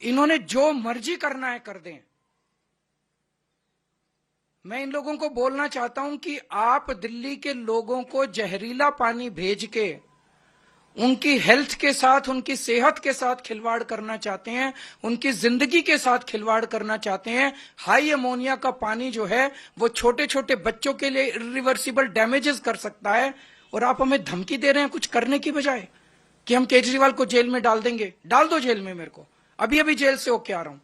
इन्होंने जो मर्जी करना है कर दें। मैं इन लोगों को बोलना चाहता हूं कि आप दिल्ली के लोगों को जहरीला पानी भेज के उनकी हेल्थ के साथ, उनकी सेहत के साथ खिलवाड़ करना चाहते हैं, उनकी जिंदगी के साथ खिलवाड़ करना चाहते हैं। हाई अमोनिया का पानी जो है वो छोटे छोटे बच्चों के लिए इरिवर्सिबल डैमेजेस कर सकता है, और आप हमें धमकी दे रहे हैं कुछ करने की बजाय कि हम केजरीवाल को जेल में डाल देंगे। डाल दो जेल में, मेरे को अभी अभी जेल से होके आ रहा हूं,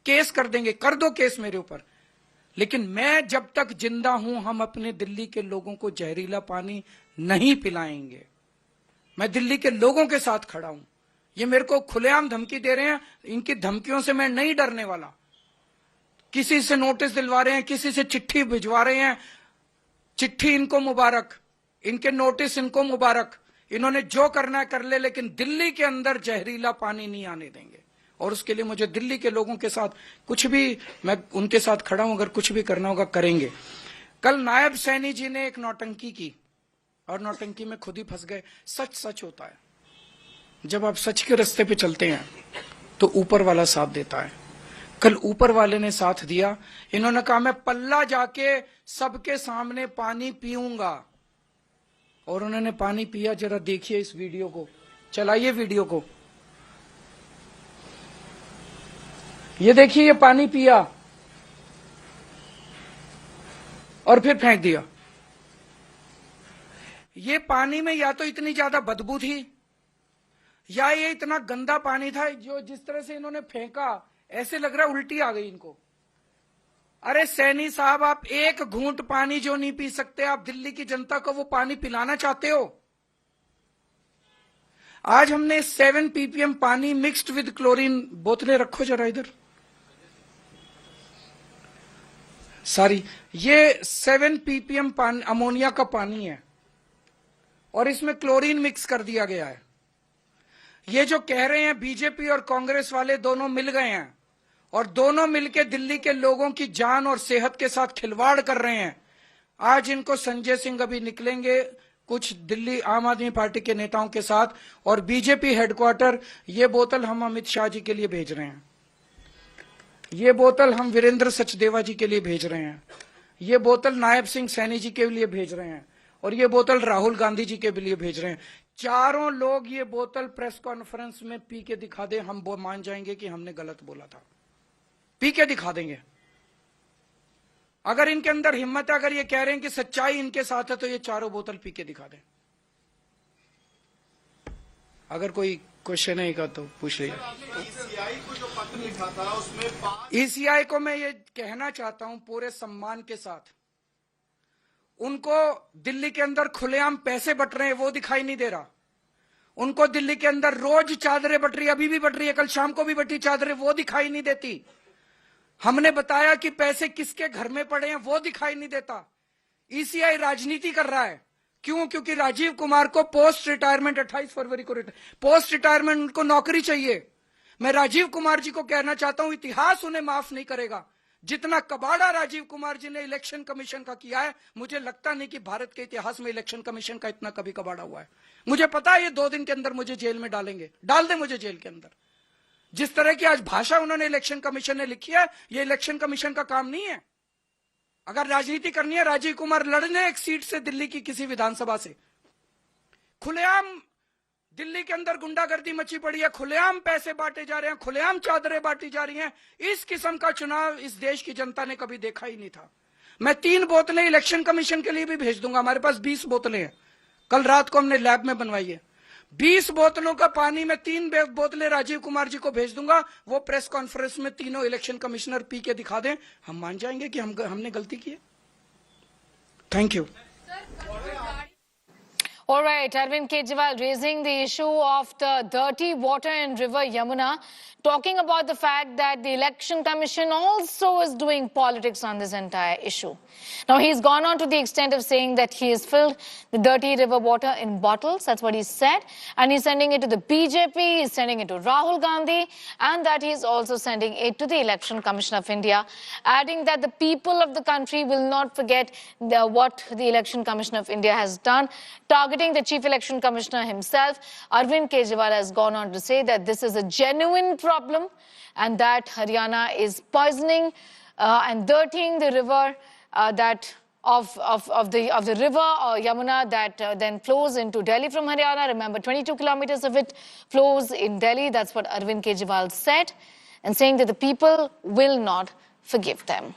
केस कर देंगे, कर दो केस मेरे ऊपर। लेकिन मैं जब तक जिंदा हूं, हम अपने दिल्ली के लोगों को जहरीला पानी नहीं पिलाएंगे। मैं दिल्ली के लोगों के साथ खड़ा हूं। ये मेरे को खुलेआम धमकी दे रहे हैं, इनकी धमकियों से मैं नहीं डरने वाला। किसी से नोटिस दिलवा रहे हैं, किसी से चिट्ठी भिजवा रहे हैं, चिट्ठी इनको मुबारक, इनके नोटिस इनको मुबारक। इन्होंने जो करना है कर ले, लेकिन दिल्ली के अंदर जहरीला पानी नहीं आने देंगे। और उसके लिए मुझे दिल्ली के लोगों के साथ कुछ भी, मैं उनके साथ खड़ा हूं, अगर कुछ भी करना होगा करेंगे। कल नायब सैनी जी ने एक नौटंकी की और नौटंकी में खुद ही फंस गए। सच सच होता है, जब आप सच के रास्ते पे चलते हैं तो ऊपर वाला साथ देता है। कल ऊपर वाले ने साथ दिया। इन्होंने कहा मैं पल्ला जाके सबके सामने पानी पीऊंगा, और उन्होंने पानी पिया। जरा देखिए इस वीडियो को, चलाइए वीडियो को। ये देखिए, ये पानी पिया और फिर फेंक दिया। ये पानी में या तो इतनी ज्यादा बदबू थी, या ये इतना गंदा पानी था, जो जिस तरह से इन्होंने फेंका ऐसे लग रहा उल्टी आ गई इनको। अरे सैनी साहब, आप एक घूंट पानी जो नहीं पी सकते, आप दिल्ली की जनता को वो पानी पिलाना चाहते हो? आज हमने 7 ppm पानी मिक्स्ड विद क्लोरीन, बोतलें रखो जरा इधर, सॉरी, ये 7 ppm पानी अमोनिया का पानी है और इसमें क्लोरीन मिक्स कर दिया गया है। ये जो कह रहे हैं बीजेपी और कांग्रेस वाले दोनों मिल गए हैं और दोनों मिलके दिल्ली के लोगों की जान और सेहत के साथ खिलवाड़ कर रहे हैं। आज इनको संजय सिंह अभी निकलेंगे कुछ दिल्ली आम आदमी पार्टी के नेताओं के साथ, और बीजेपी हेडक्वार्टर, ये बोतल हम अमित शाह जी के लिए भेज रहे हैं, ये बोतल हम वीरेंद्र सचदेवा जी के लिए भेज रहे हैं, ये बोतल नायब सिंह सैनी जी के लिए भेज रहे हैं, और ये बोतल राहुल गांधी जी के लिए भेज रहे हैं। चारों लोग ये बोतल प्रेस कॉन्फ्रेंस में पी के दिखा दे, हम वो मान जाएंगे कि हमने गलत बोला था। पी के दिखा देंगे। अगर इनके अंदर हिम्मत है, अगर ये कह रहे हैं कि सच्चाई इनके साथ है, तो ये चारों बोतल पी के दिखा दें। अगर कोई क्वेश्चन है का तो पूछ लीजिए। ईसीआई को मैं ये कहना चाहता हूं पूरे सम्मान के साथ, उनको दिल्ली के अंदर खुलेआम पैसे बट रहे हैं वो दिखाई नहीं दे रहा। उनको दिल्ली के अंदर रोज चादरें बट रही, अभी भी बट रही है, कल शाम को भी बटी चादरें, वो दिखाई नहीं देती। हमने बताया कि पैसे किसके घर में पड़े हैं, वो दिखाई नहीं देता। ईसीआई राजनीति कर रहा है। क्यों? क्योंकि राजीव कुमार को पोस्ट रिटायरमेंट 28 फरवरी को पोस्ट रिटायरमेंट उनको नौकरी चाहिए। मैं राजीव कुमार जी को कहना चाहता हूं, इतिहास उन्हें माफ नहीं करेगा। जितना कबाड़ा राजीव कुमार जी ने इलेक्शन कमीशन का किया है, मुझे लगता नहीं कि भारत के इतिहास में इलेक्शन कमीशन का इतना कभी कबाड़ा हुआ है। मुझे पता है ये 2 दिन के अंदर मुझे जेल में डालेंगे, डाल दे मुझे जेल के अंदर। जिस तरह की आज भाषा उन्होंने इलेक्शन कमीशन ने लिखी है, ये इलेक्शन कमीशन का काम नहीं है। अगर राजनीति करनी है, राजीव कुमार लड़ने एक सीट से दिल्ली की किसी विधानसभा से। खुलेआम दिल्ली के अंदर गुंडागर्दी मची पड़ी है, खुलेआम पैसे बांटे जा रहे हैं, खुलेआम चादरें बांटी जा रही हैं। इस किस्म का चुनाव इस देश की जनता ने कभी देखा ही नहीं था। मैं 3 बोतलें इलेक्शन कमीशन के लिए भी भेज दूंगा। हमारे पास 20 बोतलें हैं, कल रात को हमने लैब में बनवाई है। 20 बोतलों का पानी में 3 बोतलें राजीव कुमार जी को भेज दूंगा। वो प्रेस कॉन्फ्रेंस में तीनों इलेक्शन कमिश्नर पी के दिखा दें, हम मान जाएंगे कि हमने गलती की है। Thank you. All right, Arvind Kejriwal raising the issue of the dirty water in River Yamuna, talking about the fact that the Election Commission also is doing politics on this entire issue. Now, he's gone on to the extent of saying that he has filled the dirty river water in bottles. That's what he said. And he's sending it to the BJP, he's sending it to Rahul Gandhi, and that he's also sending it to the Election Commission of India, adding that the people of the country will not forget what the Election Commission of India has done. Targeting the Chief Election Commissioner himself, Arvind Kejriwal has gone on to say that this is a genuine problem problem, and that Haryana is poisoning and dirtying the river of the river Yamuna that then flows into Delhi from Haryana. Remember, 22 kilometers of it flows in Delhi. That's what Arvind Kejriwal said, and saying that the people will not forgive them.